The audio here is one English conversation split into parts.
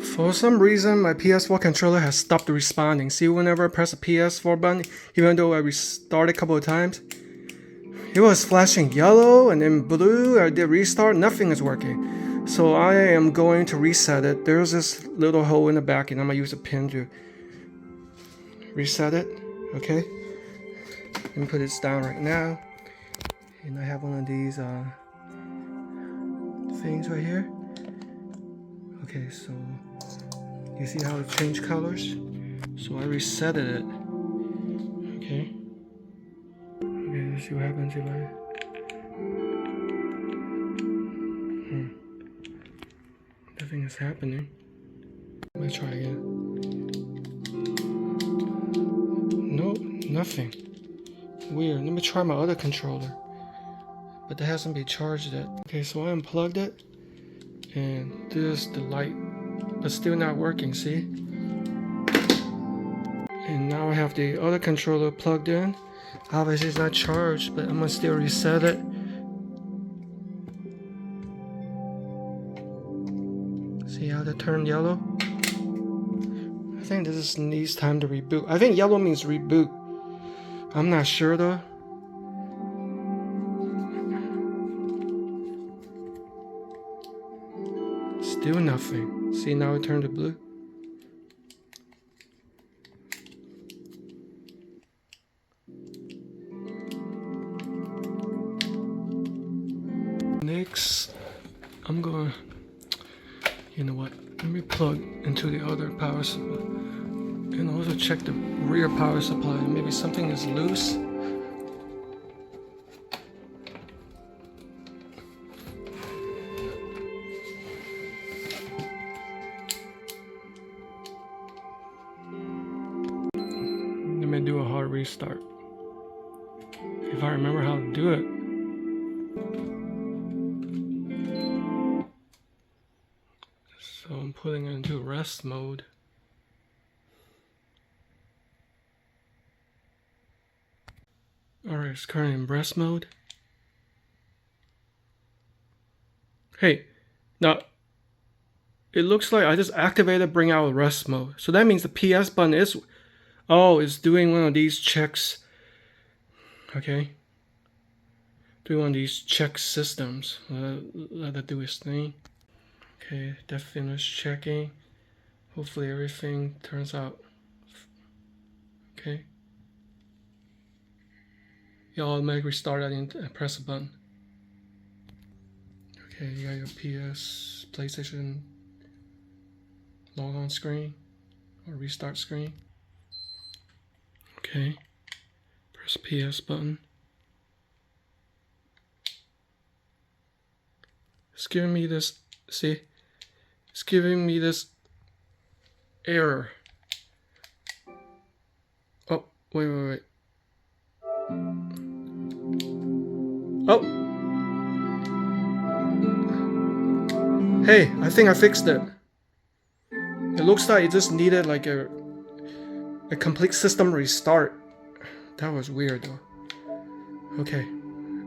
For some reason, my PS4 controller has stopped responding. See, whenever I press the PS4 button, even though I restarted a couple of times, it was flashing yellow and then blue. I did restart, nothing is working. So I am going to reset it. There's this little hole in the back and I'm gonna use a pin to reset it. Okay, let me put this down right now. And I have one of these things right here. Okay, so you see how it changed colors? So I resetted it. Okay. Okay, let's see what happens if I... Nothing is happening. I'm gonna try again. Nope, nothing. Weird. Let me try my other controller. But that hasn't been charged yet. Okay, so I unplugged it. And this is the light. But still not working, see? And now I have the other controller plugged in. Obviously it's not charged, but I'm gonna still reset it. See how that turned yellow? I think this needs time to reboot. I think yellow means reboot. I'm not sure though. Still nothing. See, now it turned to blue. Next, I'm gonna, you know what, let me plug into the other power supply and also check the rear power supply. Maybe something is loose. Let me do a hard restart if I remember how to do it. So I'm putting it into rest mode. Alright, it's currently in rest mode. Hey, now it looks like I just activated bring out rest mode. So that means the PS button is, oh, it's doing one of these checks. Okay. Doing one of these check systems. Let it do its thing. Okay, that finished checking. Hopefully everything turns out. Okay. You automatically restart that and press a button. Okay, you got your PlayStation log on screen or restart screen. Okay, press PS button. It's giving me this, see? It's giving me this error. Oh, wait. Oh! Hey, I think I fixed it. It looks like it just needed like a complete system restart. That was weird though. Okay,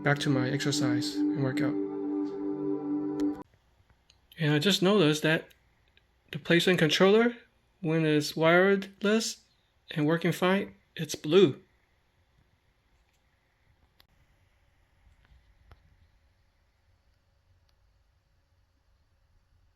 back to my exercise and workout. And I just noticed that the PlayStation controller, when it's wireless and working fine, it's blue.